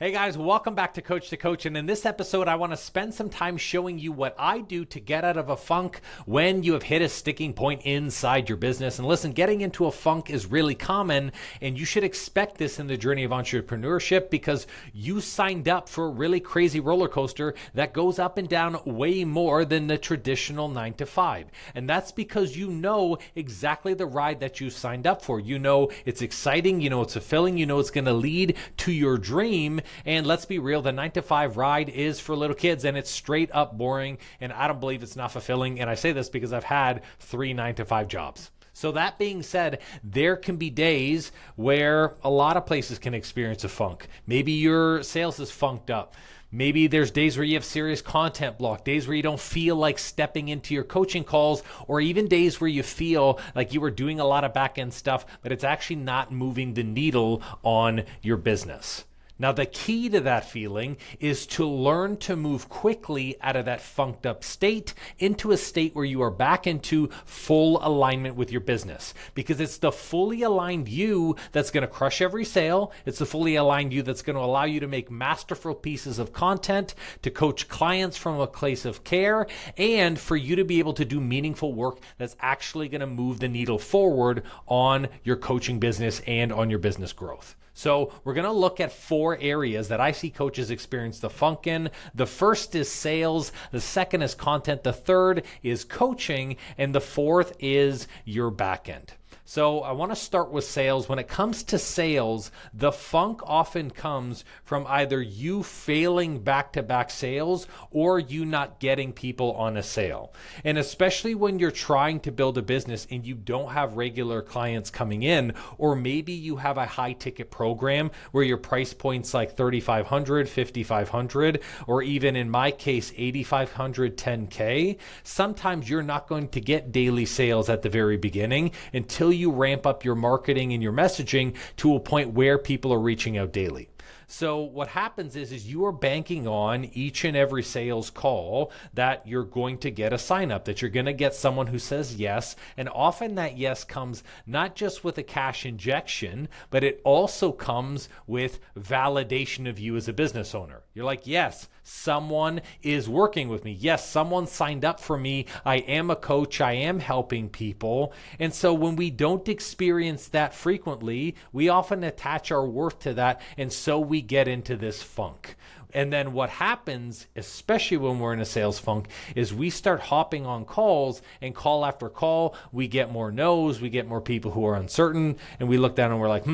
Hey guys, welcome back to Coach. And in this episode, I want to spend some time showing you what I do to get out of a funk when you have hit a sticking point inside your business. And listen, getting into a funk is really common, and you should expect this in the journey of entrepreneurship because you signed up for a really crazy roller coaster that goes up and down way more than the traditional 9 to 5. And that's because you know exactly the ride that you signed up for. You know it's exciting, you know it's fulfilling, you know it's going to lead to your dream. And let's be real, the 9 to 5 ride is for little kids, and it's straight up boring, and I don't believe it's not fulfilling. And I say this because I've had 3 9 to 5 jobs. So that being said, there can be days where a lot of places can experience a funk. Maybe your sales is funked up. Maybe there's days where you have serious content block, days where you don't feel like stepping into your coaching calls, or even days where you feel like you were doing a lot of back-end stuff, but it's actually not moving the needle on your business. Now, the key to that feeling is to learn to move quickly out of that funked up state into a state where you are back into full alignment with your business. Because it's the fully aligned you that's going to crush every sale. It's the fully aligned you that's going to allow you to make masterful pieces of content, to coach clients from a place of care, and for you to be able to do meaningful work that's actually going to move the needle forward on your coaching business and on your business growth. So we're going to look at 4 areas that I see coaches experience the funk in. The first is sales. The second is content. The third is coaching. And the fourth is your backend. So I want to start with sales. When it comes to sales, the funk often comes from either you failing back-to-back sales or you not getting people on a sale. And especially when you're trying to build a business and you don't have regular clients coming in, or maybe you have a high-ticket program where your price point's like $3,500, $5,500, or even in my case, $8,500, $10K. Sometimes you're not going to get daily sales at the very beginning until you ramp up your marketing and your messaging to a point where people are reaching out daily. So what happens is you are banking on each and every sales call that you're going to get a sign up, that you're going to get someone who says yes. And often that yes comes not just with a cash injection, but it also comes with validation of you as a business owner. You're like, yes, someone is working with me. Yes, someone signed up for me. I am a coach. I am helping people. And so when we don't experience that frequently, we often attach our worth to that. And so we get into this funk. And then what happens, especially when we're in a sales funk, is we start hopping on calls, and call after call, we get more no's, we get more people who are uncertain, and we look down and we're like,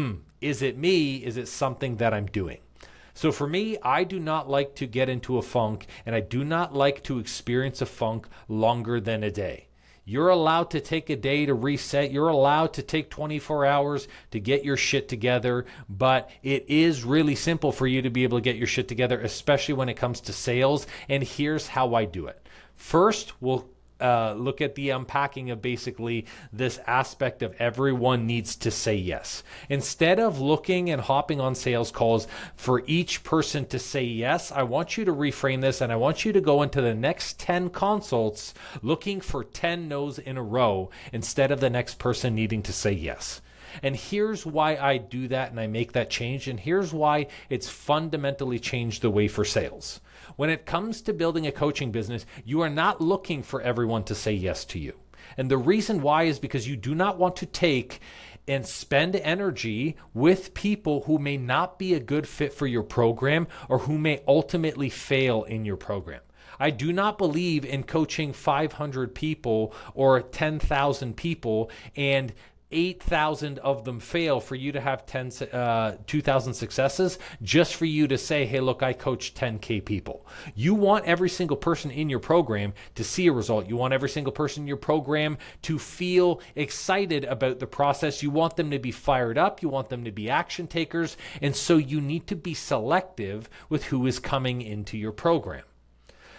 is it me? Is it something that I'm doing? So for me, I do not like to get into a funk, and I do not like to experience a funk longer than a day. You're allowed to take a day to reset. You're allowed to take 24 hours to get your shit together, but it is really simple for you to be able to get your shit together, especially when it comes to sales. And here's how I do it. First, we'll look at the unpacking of basically this aspect of everyone needs to say yes. Instead of looking and hopping on sales calls for each person to say yes, I want you to reframe this, and I want you to go into the next 10 consults looking for 10 no's in a row instead of the next person needing to say yes. And here's why I do that and I make that change, and here's why it's fundamentally changed the way for sales. When it comes to building a coaching business, you are not looking for everyone to say yes to you. And the reason why is because you do not want to take and spend energy with people who may not be a good fit for your program or who may ultimately fail in your program. I do not believe in coaching 500 people or 10,000 people and 8,000 of them fail for you to have 2,000 successes just for you to say, hey, look, I coached 10K people. You want every single person in your program to see a result. You want every single person in your program to feel excited about the process. You want them to be fired up. You want them to be action takers. And so you need to be selective with who is coming into your program.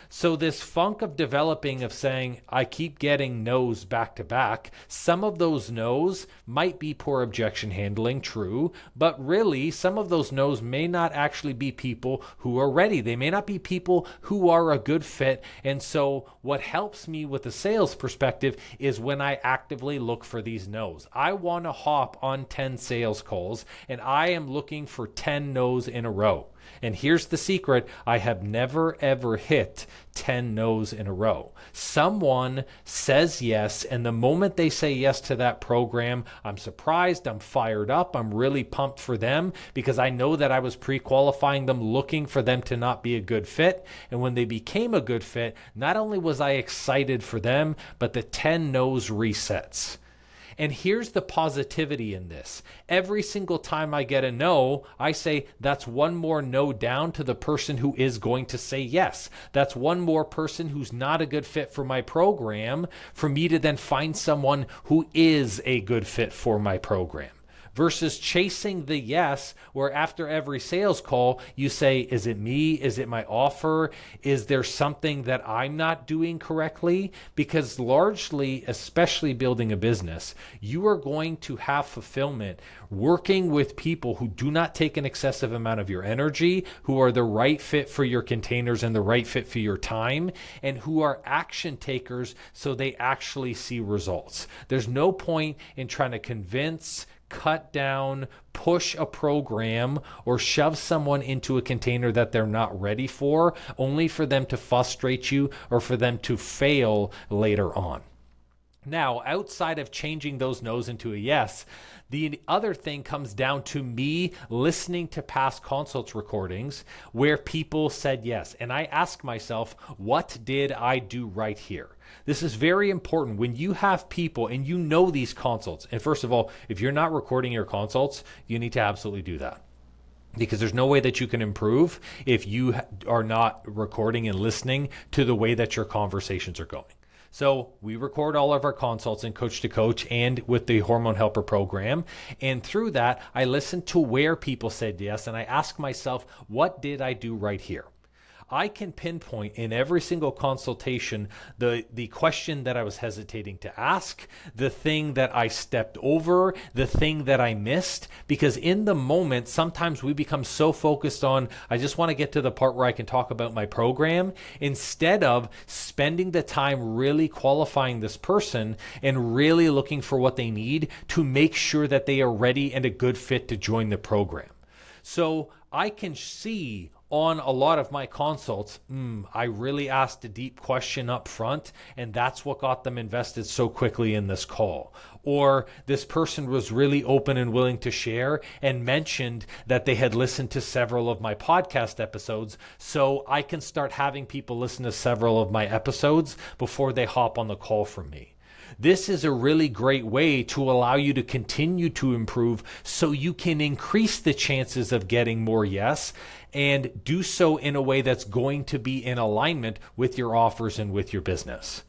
So this funk of developing, of saying, I keep getting no's back to back, some of those no's might be poor objection handling, true, but really some of those no's may not actually be people who are ready. They may not be people who are a good fit. And so what helps me with the sales perspective is when I actively look for these no's. I want to hop on 10 sales calls and I am looking for 10 no's in a row. And here's the secret. I have never ever hit 10 no's in a row. Someone says yes, and the moment they say yes to that program, I'm surprised, I'm fired up, I'm really pumped for them because I know that I was pre-qualifying them, looking for them to not be a good fit. And when they became a good fit, not only was I excited for them, but the 10 no's resets. And here's the positivity in this. Every single time I get a no, I say that's one more no down to the person who is going to say yes. That's one more person who's not a good fit for my program for me to then find someone who is a good fit for my program. Versus chasing the yes, where after every sales call, you say, is it me? Is it my offer? Is there something that I'm not doing correctly? Because largely, especially building a business, you are going to have fulfillment working with people who do not take an excessive amount of your energy, who are the right fit for your containers and the right fit for your time, and who are action takers so they actually see results. There's no point in trying to convince, cut down, push a program, or shove someone into a container that they're not ready for, only for them to frustrate you or for them to fail later on. Now, outside of changing those no's into a yes, the other thing comes down to me listening to past consults recordings where people said yes. And I ask myself, what did I do right here? This is very important when you have people and you know these consults. And first of all, if you're not recording your consults, you need to absolutely do that. Because there's no way that you can improve if you are not recording and listening to the way that your conversations are going. So we record all of our consults in Coach to Coach and with the Hormone Helper program. And through that, I listen to where people said yes. And I ask myself, what did I do right here? I can pinpoint in every single consultation the question that I was hesitating to ask, the thing that I stepped over, the thing that I missed, because in the moment, sometimes we become so focused on, I just want to get to the part where I can talk about my program, instead of spending the time really qualifying this person and really looking for what they need to make sure that they are ready and a good fit to join the program. So I can see on a lot of my consults, I really asked a deep question up front, and that's what got them invested so quickly in this call. Or this person was really open and willing to share and mentioned that they had listened to several of my podcast episodes, so I can start having people listen to several of my episodes before they hop on the call from me. This is a really great way to allow you to continue to improve so you can increase the chances of getting more yes and do so in a way that's going to be in alignment with your offers and with your business.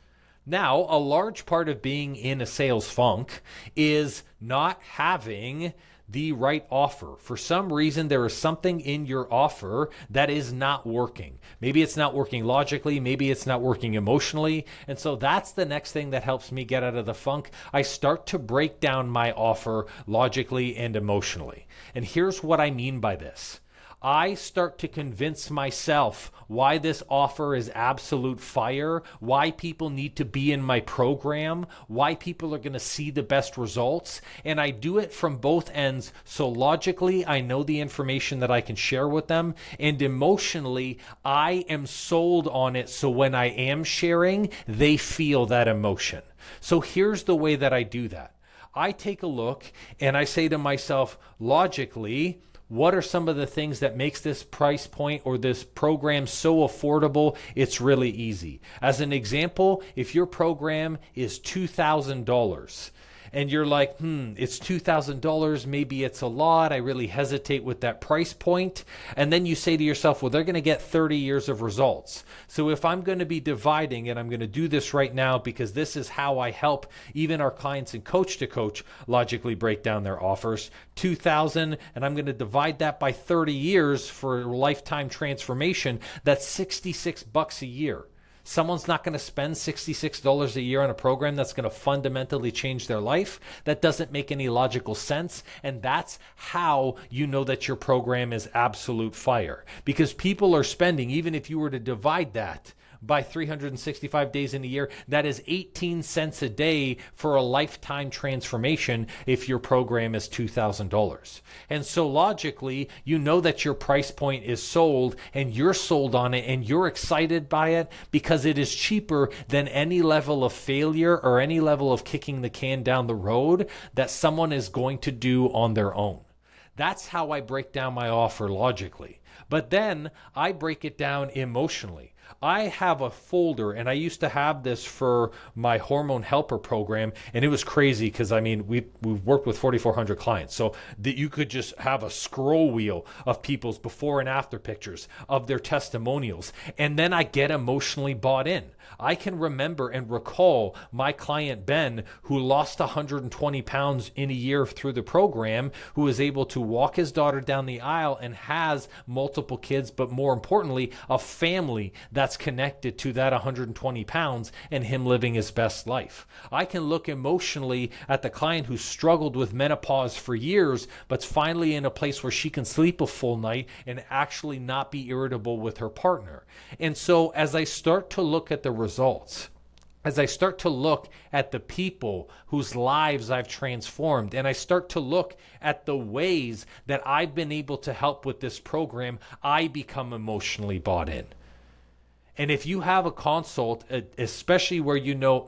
Now, a large part of being in a sales funk is not having the right offer. For some reason, there is something in your offer that is not working. Maybe it's not working logically, maybe it's not working emotionally. And so that's the next thing that helps me get out of the funk. I start to break down my offer logically and emotionally. And here's what I mean by this. I start to convince myself why this offer is absolute fire, why people need to be in my program, why people are going to see the best results. And I do it from both ends. So logically, I know the information that I can share with them. And emotionally, I am sold on it. So when I am sharing, they feel that emotion. So here's the way that I do that. I take a look and I say to myself, logically, what are some of the things that makes this price point or this program so affordable? It's really easy. As an example, if your program is $2,000 and you're like, it's $2,000, maybe it's a lot, I really hesitate with that price point. And then you say to yourself, well, they're going to get 30 years of results. So if I'm going to be dividing, and I'm going to do this right now because this is how I help even our clients in Coach to Coach logically break down their offers, 2,000, and I'm going to divide that by 30 years for lifetime transformation, that's $66 a year. Someone's not going to spend $66 a year on a program that's going to fundamentally change their life. That doesn't make any logical sense. And that's how you know that your program is absolute fire. Because people are spending, even if you were to divide that by 365 days in a year, that is 18 cents a day for a lifetime transformation if your program is $2,000. And so logically, you know that your price point is sold and you're sold on it and you're excited by it because it is cheaper than any level of failure or any level of kicking the can down the road that someone is going to do on their own. That's how I break down my offer logically. But then I break it down emotionally. I have a folder, and I used to have this for my hormone helper program, and it was crazy because we've worked with 4,400 clients, so that you could just have a scroll wheel of people's before and after pictures of their testimonials, and then I get emotionally bought in. I can remember and recall my client Ben, who lost 120 pounds in a year through the program, who was able to walk his daughter down the aisle and has multiple kids, but more importantly, a family that's connected to that 120 pounds and him living his best life. I can look emotionally at the client who struggled with menopause for years, but's finally in a place where she can sleep a full night and actually not be irritable with her partner. And so as I start to look at the results, as I start to look at the people whose lives I've transformed, and I start to look at the ways that I've been able to help with this program, I become emotionally bought in. And if you have a consult, especially where you know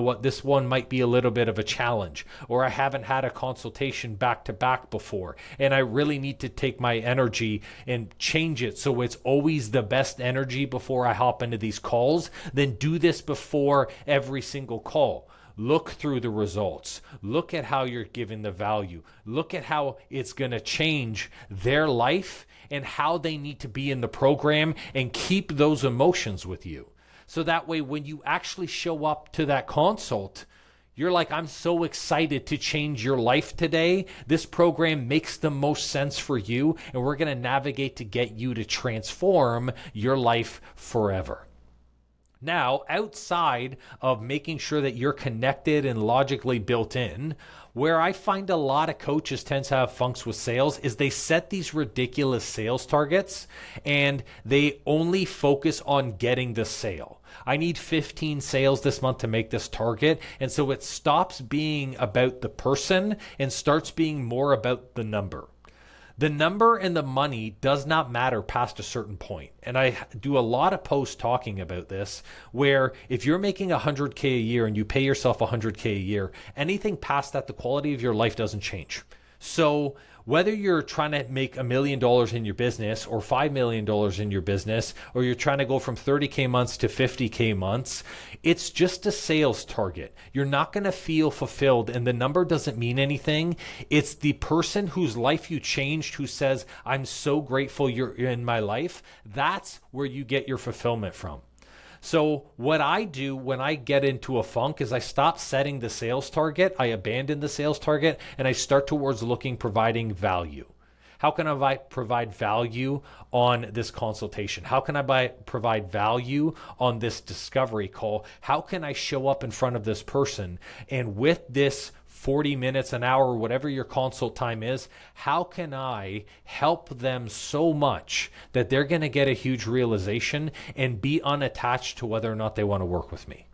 what, this one might be a little bit of a challenge, or I haven't had a consultation back to back before, and I really need to take my energy and change it so it's always the best energy before I hop into these calls, then do this before every single call. Look through the results. Look at how you're giving the value. Look at how it's going to change their life and how they need to be in the program, and keep those emotions with you. So that way, when you actually show up to that consult, you're like, I'm so excited to change your life today. This program makes the most sense for you, and we're going to navigate to get you to transform your life forever. Now, outside of making sure that you're connected and logically built in, where I find a lot of coaches tend to have funks with sales is they set these ridiculous sales targets and they only focus on getting the sale. I need 15 sales this month to make this target. And so it stops being about the person and starts being more about the number. The number and the money does not matter past a certain point. And I do a lot of posts talking about this, where if you're making $100K a year and you pay yourself $100K a year, anything past that, the quality of your life doesn't change. So whether you're trying to make $1 million in your business or $5 million in your business, or you're trying to go from 30K months to 50K months, it's just a sales target. You're not going to feel fulfilled, and the number doesn't mean anything. It's the person whose life you changed who says, I'm so grateful you're in my life. That's where you get your fulfillment from. So what I do when I get into a funk is I stop setting the sales target, I abandon the sales target, and I start towards providing value. How can I provide value on this consultation? How can I provide value on this discovery call? How can I show up in front of this person? And with this 40 minutes, an hour, whatever your consult time is, how can I help them so much that they're going to get a huge realization and be unattached to whether or not they want to work with me?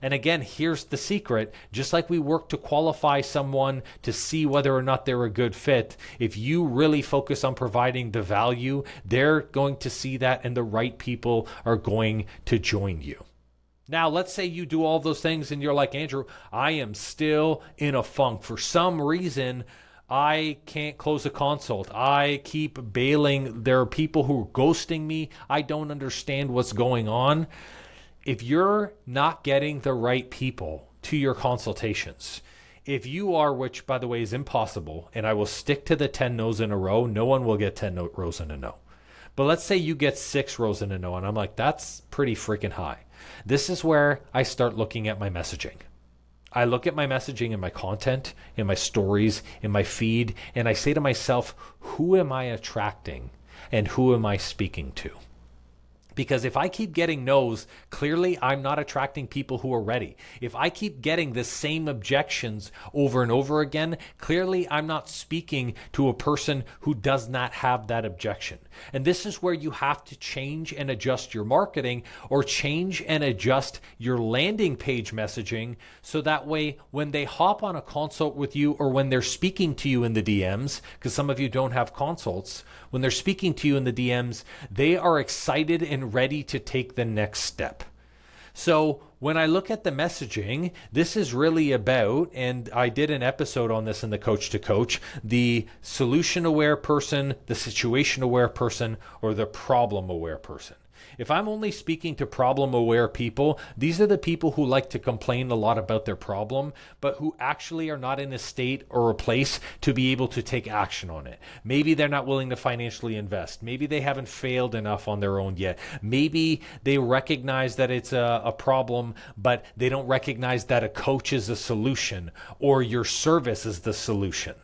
And again, here's the secret. Just like we work to qualify someone to see whether or not they're a good fit, if you really focus on providing the value, they're going to see that and the right people are going to join you. Now, let's say you do all those things and you're like, Andrew, I am still in a funk. For some reason, I can't close a consult. I keep bailing. There are people who are ghosting me. I don't understand what's going on. If you're not getting the right people to your consultations, if you are, which by the way is impossible, and I will stick to the 10 no's in a row, no one will get 10 rows in a no. But let's say you get 6 rows in a no, and I'm like, that's pretty freaking high. This is where I start looking at my messaging. I look at my messaging and my content, in my stories, in my feed, and I say to myself, who am I attracting and who am I speaking to? Because if I keep getting no's, clearly I'm not attracting people who are ready. If I keep getting the same objections over and over again, clearly I'm not speaking to a person who does not have that objection. And this is where you have to change and adjust your marketing, or change and adjust your landing page messaging, so that way when they hop on a consult with you, or when they're speaking to you in the DMs, because some of you don't have consults, when they're speaking to you in the DMs, they are excited and ready to take the next step. So when I look at the messaging, this is really about, and I did an episode on this in the Coach to Coach, the solution aware person, the situation aware person, or the problem aware person. If I'm only speaking to problem aware people, these are the people who like to complain a lot about their problem, but who actually are not in a state or a place to be able to take action on it. Maybe they're not willing to financially invest. Maybe they haven't failed enough on their own yet. Maybe they recognize that it's a problem, but they don't recognize that a coach is a solution, or your service is the solution.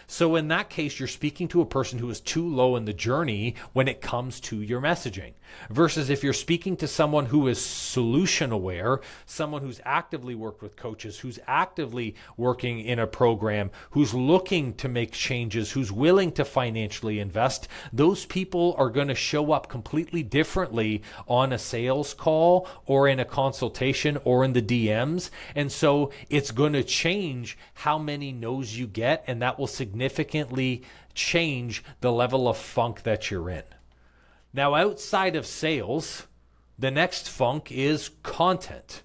So in that case, you're speaking to a person who is too low in the journey when it comes to your messaging. Versus if you're speaking to someone who is solution aware, someone who's actively worked with coaches, who's actively working in a program, who's looking to make changes, who's willing to financially invest, those people are going to show up completely differently on a sales call, or in a consultation, or in the DMs. And so it's going to change how many no's you get, and that will significantly change the level of funk that you're in. Now, outside of sales, the next funk is content.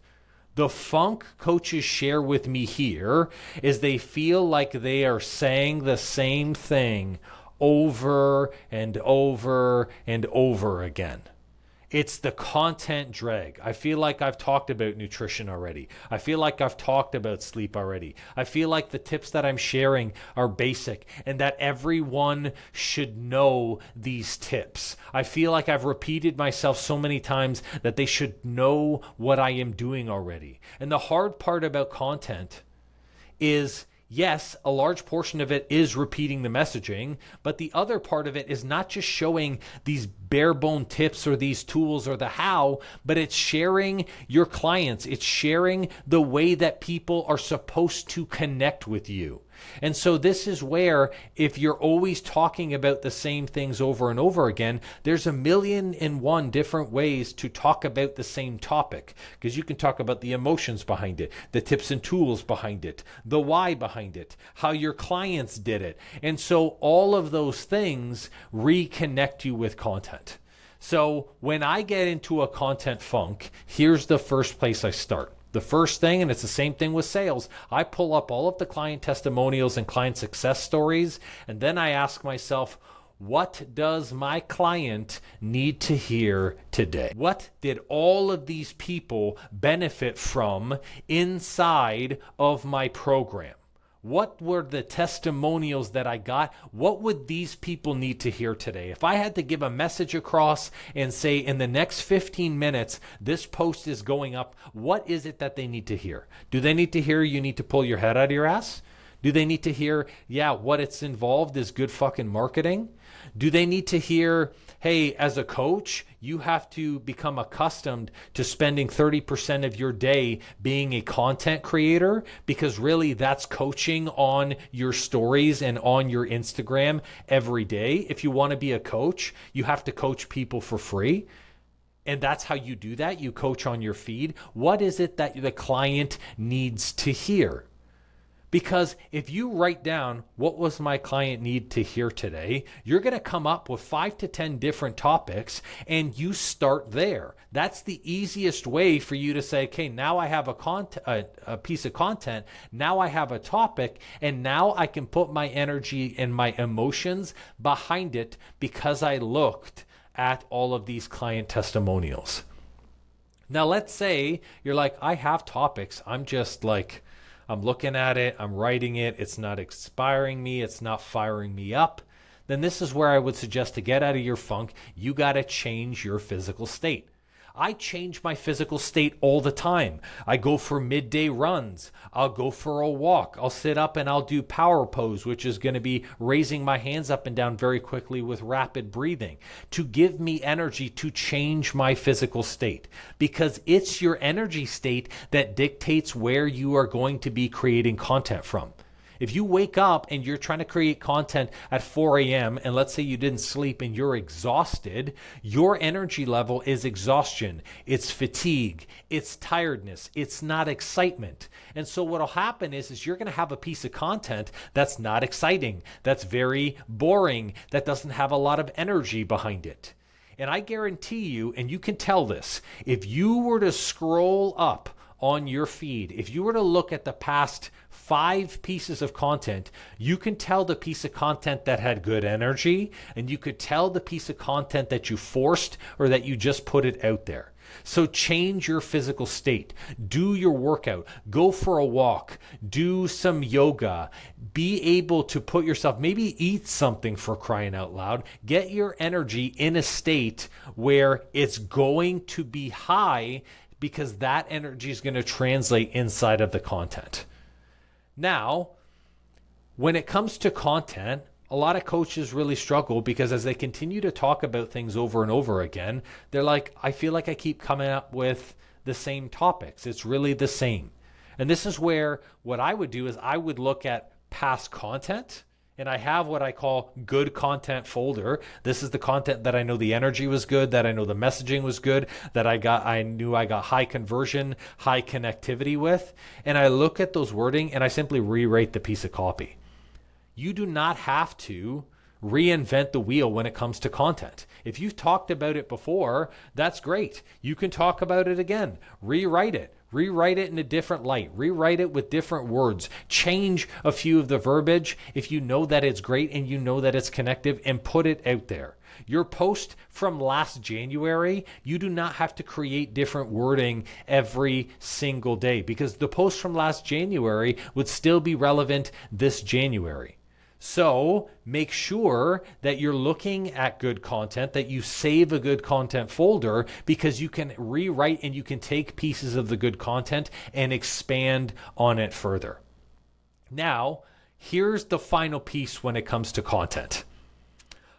The funk coaches share with me here is they feel like they are saying the same thing over and over and over again. It's the content drag. I feel like I've talked about nutrition already. I feel like I've talked about sleep already. I feel like the tips that I'm sharing are basic, and that everyone should know these tips. I feel like I've repeated myself so many times that they should know what I am doing already. And the hard part about content is, yes, a large portion of it is repeating the messaging, but the other part of it is not just showing these bare bone tips or these tools or the how, but it's sharing your clients. It's sharing the way that people are supposed to connect with you. And so this is where, if you're always talking about the same things over and over again, there's 1,000,001 different ways to talk about the same topic, because you can talk about the emotions behind it, the tips and tools behind it, the why behind it, how your clients did it. And so all of those things reconnect you with content. So when I get into a content funk, here's the first place I start. The first thing, and it's the same thing with sales, I pull up all of the client testimonials and client success stories, and then I ask myself, what does my client need to hear today? What did all of these people benefit from inside of my program? What were the testimonials that I got? What would these people need to hear today? If I had to give a message across and say, in the next 15 minutes, this post is going up, what is it that they need to hear? Do they need to hear you need to pull your head out of your ass? Do they need to hear, yeah, what it's involved is good fucking marketing? Do they need to hear, hey, as a coach, you have to become accustomed to spending 30% of your day being a content creator, because really that's coaching on your stories and on your Instagram every day. If you want to be a coach, you have to coach people for free. And that's how you do that. You coach on your feed. What is it that the client needs to hear? Because if you write down what was my client need to hear today, you're going to come up with 5 to 10 different topics, and you start there. That's the easiest way for you to say, okay, now I have a piece of content, now I have a topic, and now I can put my energy and my emotions behind it because I looked at all of these client testimonials. Now, let's say you're like, I have topics. I'm looking at it, I'm writing it, it's not inspiring me, it's not firing me up. Then this is where I would suggest, to get out of your funk, you got to change your physical state. I change my physical state all the time. I go for midday runs. I'll go for a walk. I'll sit up and I'll do power pose, which is going to be raising my hands up and down very quickly with rapid breathing to give me energy to change my physical state, because it's your energy state that dictates where you are going to be creating content from. If you wake up and you're trying to create content at 4 a.m. and let's say you didn't sleep and you're exhausted, your energy level is exhaustion. It's fatigue. It's tiredness. It's not excitement. And so what'll happen is you're going to have a piece of content that's not exciting, that's very boring, that doesn't have a lot of energy behind it. And I guarantee you, and you can tell this, if you were to scroll up on your feed, if you were to look at the past 5 pieces of content, you can tell the piece of content that had good energy, and you could tell the piece of content that you forced or that you just put it out there. So change your physical state, do your workout, go for a walk, do some yoga, be able to put yourself, maybe eat something, for crying out loud, get your energy in a state where it's going to be high, because that energy is going to translate inside of the content. Now, when it comes to content, a lot of coaches really struggle because as they continue to talk about things over and over again, they're like, I feel like I keep coming up with the same topics. It's really the same. And this is where what I would do is I would look at past content, and I have what I call good content folder. This is the content that I know the energy was good, that I know the messaging was good, that I knew I got high conversion, high connectivity with. And I look at those wording and I simply rewrite the piece of copy. You do not have to reinvent the wheel when it comes to content. If you've talked about it before, that's great. You can talk about it again, rewrite it. Rewrite it in a different light. Rewrite it with different words. Change a few of the verbiage if you know that it's great and you know that it's connective, and put it out there. Your post from last January, you do not have to create different wording every single day, because the post from last January would still be relevant this January. So make sure that you're looking at good content, that you save a good content folder, because you can rewrite and you can take pieces of the good content and expand on it further. Now, here's the final piece when it comes to content.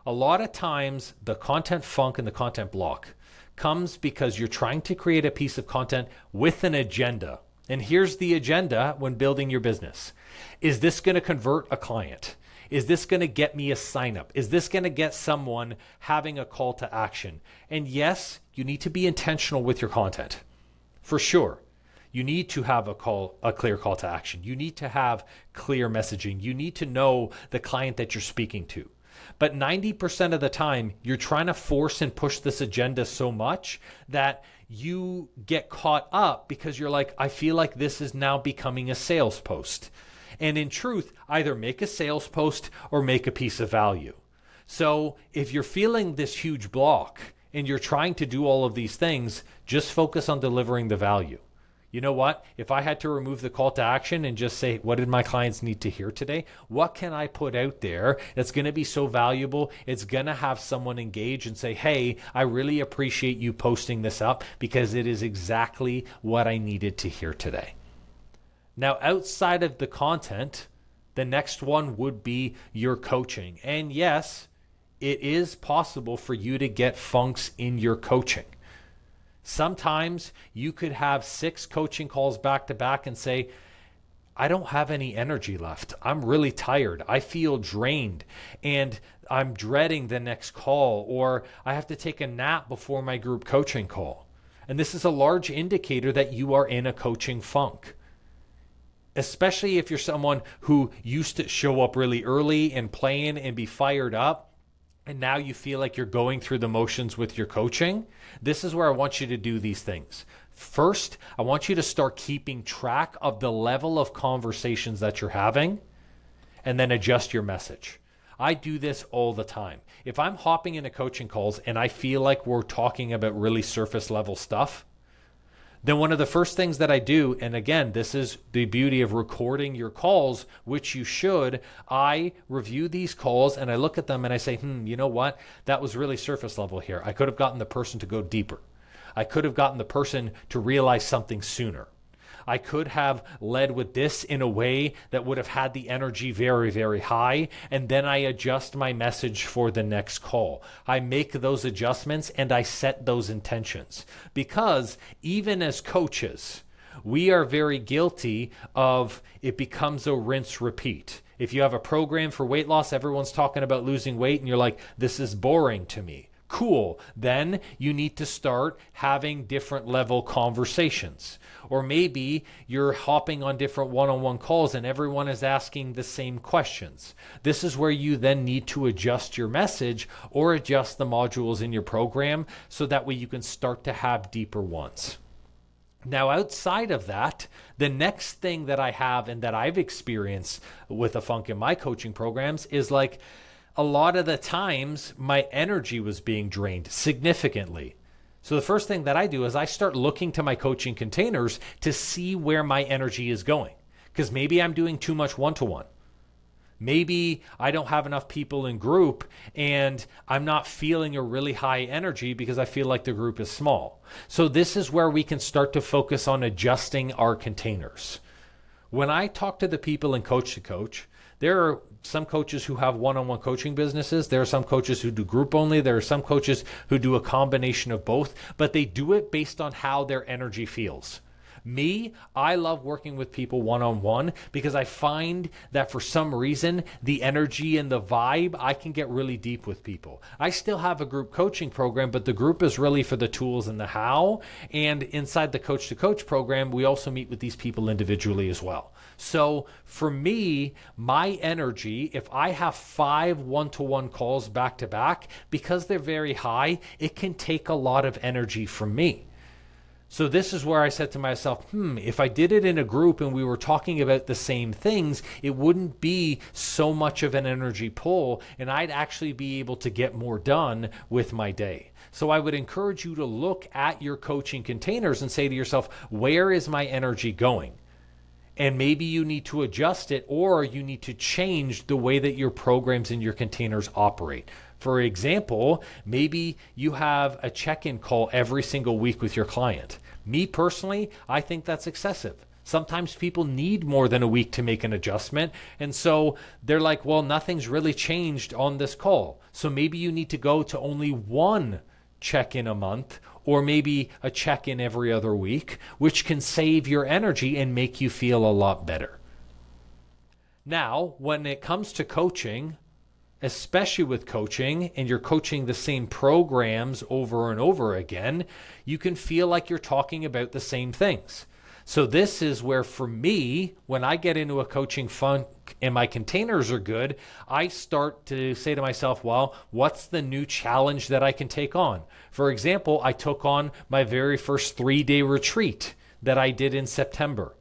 A lot of times the content funk and the content block comes because you're trying to create a piece of content with an agenda. And here's the agenda when building your business. Is this going to convert a client? Is this going to get me a sign up? Is this going to get someone having a call to action? And yes, you need to be intentional with your content. For sure. You need to have a clear call to action. You need to have clear messaging. You need to know the client that you're speaking to. But 90% of the time, you're trying to force and push this agenda so much that you get caught up because you're like, I feel like this is now becoming a sales post. And in truth, either make a sales post or make a piece of value. So if you're feeling this huge block and you're trying to do all of these things, just focus on delivering the value. You know what? If I had to remove the call to action and just say, what did my clients need to hear today? What can I put out there that's going to be so valuable? It's going to have someone engage and say, hey, I really appreciate you posting this up because it is exactly what I needed to hear today. Now, outside of the content, the next one would be your coaching. And yes, it is possible for you to get funks in your coaching. Sometimes you could have 6 coaching calls back to back and say, I don't have any energy left. I'm really tired. I feel drained and I'm dreading the next call, or I have to take a nap before my group coaching call. And this is a large indicator that you are in a coaching funk. Especially if you're someone who used to show up really early and plan and be fired up, and now you feel like you're going through the motions with your coaching. This is where I want you to do these things. First, I want you to start keeping track of the level of conversations that you're having, and then adjust your message. I do this all the time. If I'm hopping into coaching calls and I feel like we're talking about really surface level stuff, then one of the first things that I do, and again, this is the beauty of recording your calls, which you should, I review these calls and I look at them and I say, you know what? That was really surface level here. I could have gotten the person to go deeper. I could have gotten the person to realize something sooner. I could have led with this in a way that would have had the energy very, very high, and then I adjust my message for the next call. I make those adjustments and I set those intentions. Because even as coaches, we are very guilty of it becomes a rinse repeat. If you have a program for weight loss, everyone's talking about losing weight, and you're like, this is boring to me. Cool. Then you need to start having different level conversations. Or maybe you're hopping on different one-on-one calls and everyone is asking the same questions. This is where you then need to adjust your message or adjust the modules in your program so that way you can start to have deeper ones. Now, outside of that, the next thing that I have and that I've experienced with the funk in my coaching programs is like, a lot of the times my energy was being drained significantly. So the first thing that I do is I start looking to my coaching containers to see where my energy is going. Because maybe I'm doing too much one-to-one. Maybe I don't have enough people in group and I'm not feeling a really high energy because I feel like the group is small. So this is where we can start to focus on adjusting our containers. When I talk to the people in Coach to Coach, there are some coaches who have one-on-one coaching businesses. There are some coaches who do group only. There are some coaches who do a combination of both, but they do it based on how their energy feels. Me, I love working with people one-on-one because I find that for some reason, the energy and the vibe, I can get really deep with people. I still have a group coaching program, but the group is really for the tools and the how. And inside the Coach to Coach program, we also meet with these people individually as well. So for me, my energy, if I have 5 one-to-one calls back to back, because they're very high, it can take a lot of energy from me. So this is where I said to myself, if I did it in a group and we were talking about the same things, it wouldn't be so much of an energy pull and I'd actually be able to get more done with my day. So I would encourage you to look at your coaching containers and say to yourself, where is my energy going? And maybe you need to adjust it or you need to change the way that your programs and your containers operate. For example, maybe you have a check-in call every single week with your client. Me personally, I think that's excessive. Sometimes people need more than a week to make an adjustment. And so they're like, well, nothing's really changed on this call. So maybe you need to go to only one check-in a month or maybe a check-in every other week, which can save your energy and make you feel a lot better. Now, when it comes to coaching, especially with coaching, and you're coaching the same programs over and over again, you can feel like you're talking about the same things. So this is where, for me, when I get into a coaching funk and my containers are good, I start to say to myself, well, what's the new challenge that I can take on? For example, I took on my very first 3-day retreat that I did in September,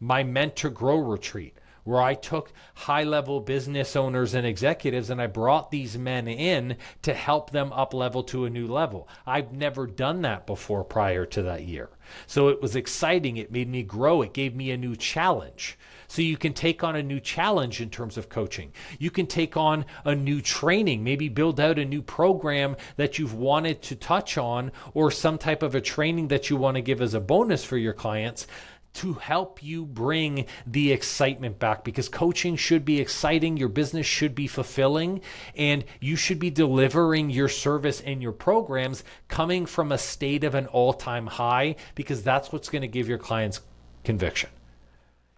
my Meant to Grow retreat, where I took high-level business owners and executives and I brought these men in to help them up level to a new level. I've never done that before prior to that year. So it was exciting. It made me grow. It gave me a new challenge. So you can take on a new challenge in terms of coaching. You can take on a new training, maybe build out a new program that you've wanted to touch on or some type of a training that you want to give as a bonus for your clients, to help you bring the excitement back, because coaching should be exciting, your business should be fulfilling, and you should be delivering your service and your programs coming from a state of an all-time high, because that's what's going to give your clients conviction.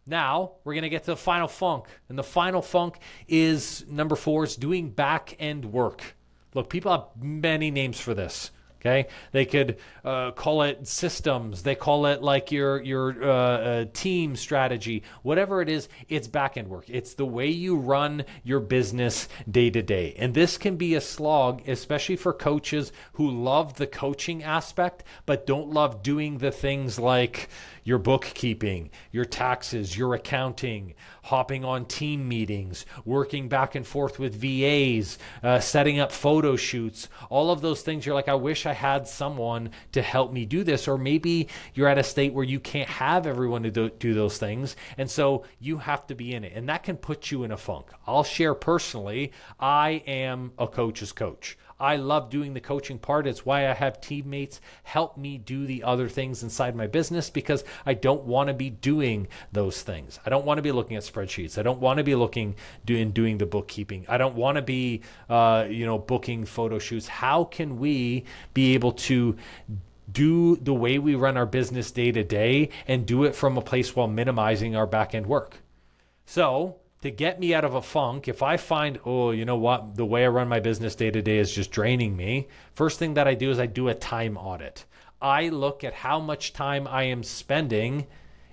Now, we're going to get to the final funk, and the final funk is number 4, is doing back-end work. Look, people have many names for this. Okay, they could call it systems. They call it like your team strategy. Whatever it is, it's back-end work. It's the way you run your business day to day. And this can be a slog, especially for coaches who love the coaching aspect, but don't love doing the things like your bookkeeping, your taxes, your accounting, hopping on team meetings, working back and forth with VAs, setting up photo shoots, all of those things. You're like, I wish I had someone to help me do this. Or maybe you're at a state where you can't have everyone to do those things. And so you have to be in it. And that can put you in a funk. I'll share personally, I am a coach's coach. I love doing the coaching part. It's why I have teammates help me do the other things inside my business, because I don't want to be doing those things. I don't want to be looking at spreadsheets. I don't want to be doing the bookkeeping. I don't want to be booking photo shoots. How can we be able to do the way we run our business day to day and do it from a place while minimizing our back end work? So to get me out of a funk, if I find, the way I run my business day to day is just draining me, first thing that I do is I do a time audit. I look at how much time I am spending,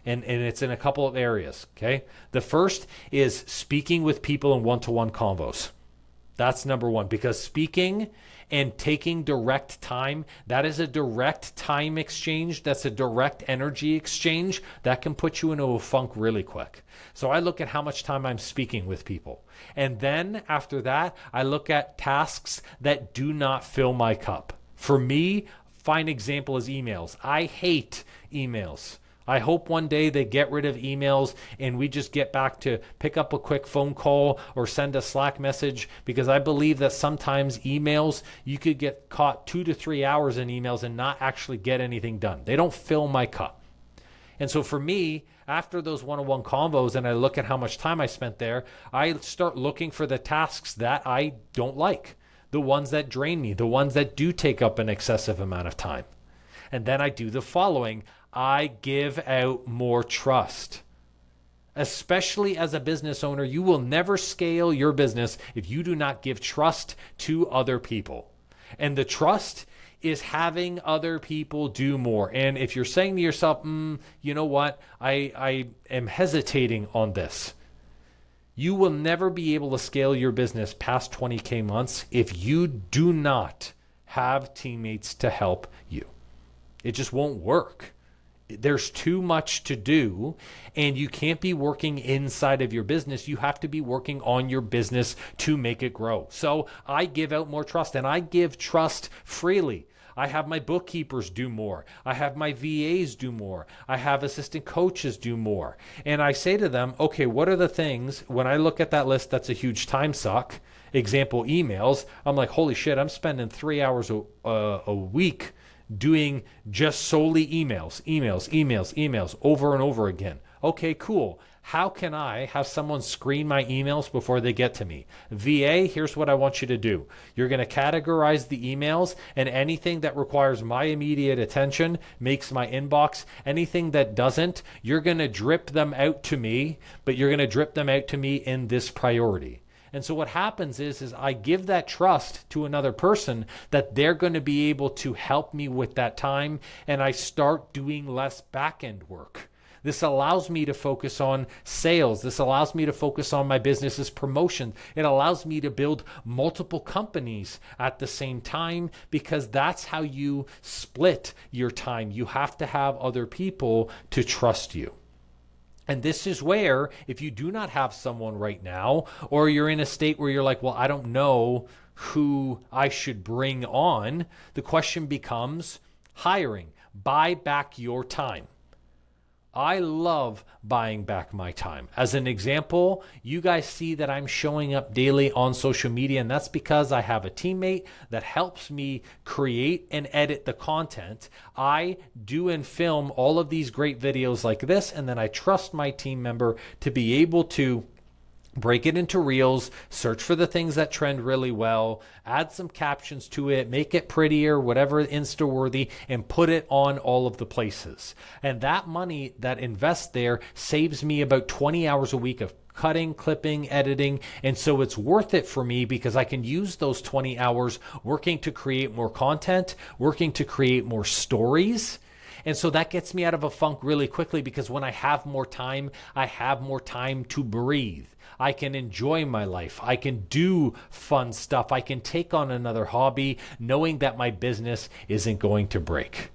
and it's in a couple of areas, okay? The first is speaking with people in one-to-one convos. That's number one, because speaking and taking direct time, that is a direct time exchange. That's a direct energy exchange that can put you into a funk really quick. So I look at how much time I'm speaking with people. And then after that, I look at tasks that do not fill my cup. For me, fine example is emails. I hate emails. I hope one day they get rid of emails and we just get back to pick up a quick phone call or send a Slack message, because I believe that sometimes emails, you could get caught 2 to 3 hours in emails and not actually get anything done. They don't fill my cup. And so for me, after those one-on-one convos and I look at how much time I spent there, I start looking for the tasks that I don't like, the ones that drain me, the ones that do take up an excessive amount of time. And then I do the following. I give out more trust. Especially as a business owner, you will never scale your business if you do not give trust to other people. And the trust is having other people do more. And if you're saying to yourself, you know what, I am hesitating on this, you will never be able to scale your business past 20K months if you do not have teammates to help you. It just won't work. There's too much to do, and you can't be working inside of your business. You have to be working on your business to make it grow. So I give out more trust, and I give trust freely. I have my bookkeepers do more. I have my VAs do more. I have assistant coaches do more. And I say to them, okay, what are the things, when I look at that list, that's a huge time suck. Example, emails. I'm like, holy shit, I'm spending 3 hours a week doing just solely emails over and over again. Okay, cool. How can I have someone screen my emails before they get to me? VA, here's what I want you to do. You're going to categorize the emails, and anything that requires my immediate attention makes my inbox. Anything that doesn't, you're going to drip them out to me, but you're going to drip them out to me in this priority. And so what happens is I give that trust to another person that they're going to be able to help me with that time, and I start doing less back-end work. This allows me to focus on sales. This allows me to focus on my business's promotion. It allows me to build multiple companies at the same time, because that's how you split your time. You have to have other people to trust you. And this is where, if you do not have someone right now, or you're in a state where you're like, well, I don't know who I should bring on, the question becomes hiring. Buy back your time. I love buying back my time. As an example, you guys see that I'm showing up daily on social media, and that's because I have a teammate that helps me create and edit the content. I do and film all of these great videos like this, and then I trust my team member to be able to break it into reels, search for the things that trend really well, add some captions to it, make it prettier, whatever, Insta-worthy, and put it on all of the places. And that money that invests there saves me about 20 hours a week of cutting, clipping, editing. And so it's worth it for me because I can use those 20 hours working to create more content, working to create more stories. And so that gets me out of a funk really quickly, because when I have more time, I have more time to breathe. I can enjoy my life. I can do fun stuff. I can take on another hobby knowing that my business isn't going to break.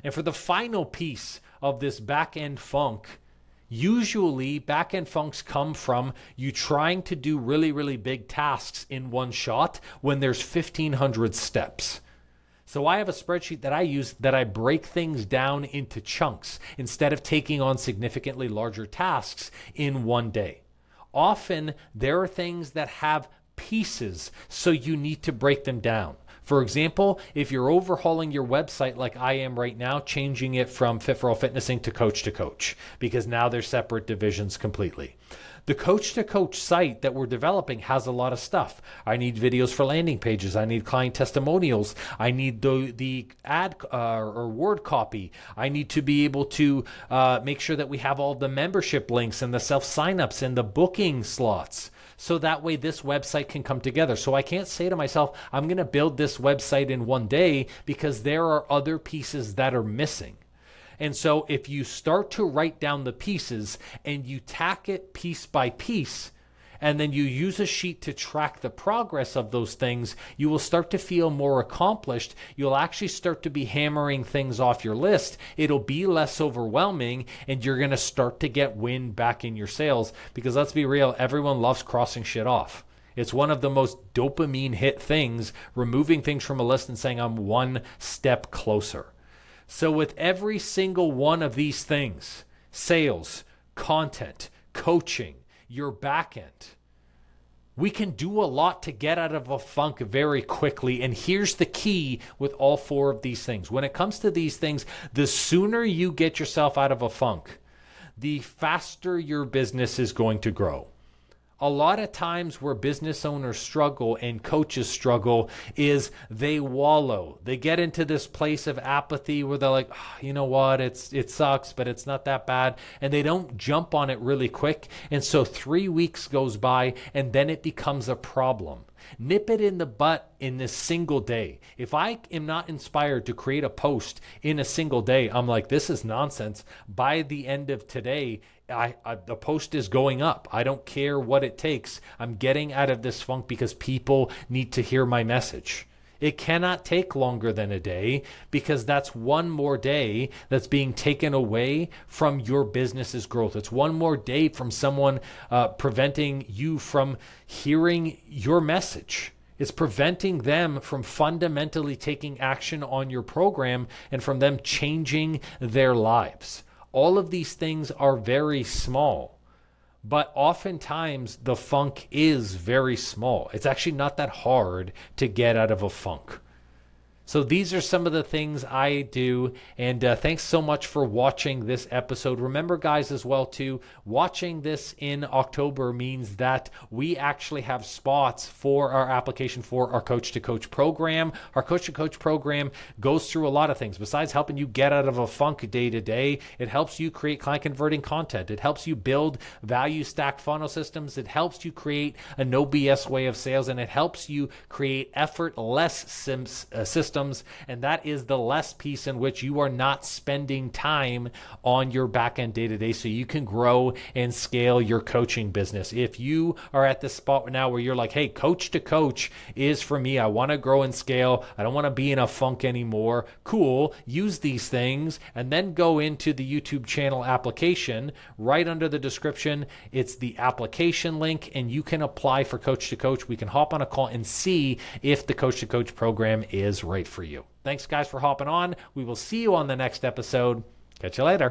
And for the final piece of this back-end funk, usually back-end funks come from you trying to do really, really big tasks in one shot when there's 1,500 steps. So I have a spreadsheet that I use that I break things down into chunks instead of taking on significantly larger tasks in one day. Often there are things that have pieces, so you need to break them down. For example, if you're overhauling your website like I am right now, changing it from Fit for All Fitnessing to Coach, because now they're separate divisions completely. The Coach site that we're developing has a lot of stuff. I need videos for landing pages. I need client testimonials. I need the ad or word copy. I need to be able to make sure that we have all the membership links and the self-signups and the booking slots. So that way this website can come together. So I can't say to myself, I'm going to build this website in one day, because there are other pieces that are missing. And so if you start to write down the pieces and you tack it piece by piece, and then you use a sheet to track the progress of those things, you will start to feel more accomplished. You'll actually start to be hammering things off your list. It'll be less overwhelming, and you're going to start to get wind back in your sales, because let's be real, everyone loves crossing shit off. It's one of the most dopamine hit things, removing things from a list and saying, I'm one step closer. So with every single one of these things, sales, content, coaching, your backend, we can do a lot to get out of a funk very quickly. And here's the key with all four of these things. When it comes to these things, the sooner you get yourself out of a funk, the faster your business is going to grow. A lot of times where business owners struggle and coaches struggle is they wallow. They get into this place of apathy where they're like, oh, you know what, it sucks, but it's not that bad. And they don't jump on it really quick. And so 3 weeks goes by, and then it becomes a problem. Nip it in the butt in this single day. If I am not inspired to create a post in a single day, I'm like, this is nonsense. By the end of today, the post is going up. I don't care what it takes. I'm getting out of this funk because people need to hear my message. It cannot take longer than a day, because that's one more day that's being taken away from your business's growth. It's one more day from someone preventing you from hearing your message. It's preventing them from fundamentally taking action on your program and from them changing their lives. All of these things are very small, but oftentimes the funk is very small. It's actually not that hard to get out of a funk. So these are some of the things I do, and thanks so much for watching this episode. Remember, guys, as well, too, watching this in October means that we actually have spots for our application for our Coach to Coach program. Our Coach to Coach program goes through a lot of things. Besides helping you get out of a funk day to day, it helps you create client converting content. It helps you build value stack funnel systems. It helps you create a no BS way of sales, and it helps you create effortless systems. And that is the less piece in which you are not spending time on your backend day to day, so you can grow and scale your coaching business. If you are at this spot now where you're like, hey, Coach to Coach is for me. I want to grow and scale. I don't want to be in a funk anymore. Cool. Use these things and then go into the YouTube channel application. Right under the description, it's the application link, and you can apply for Coach to Coach. We can hop on a call and see if the Coach to Coach program is right for you. Thanks, guys, for hopping on. We will see you on the next episode. Catch you later.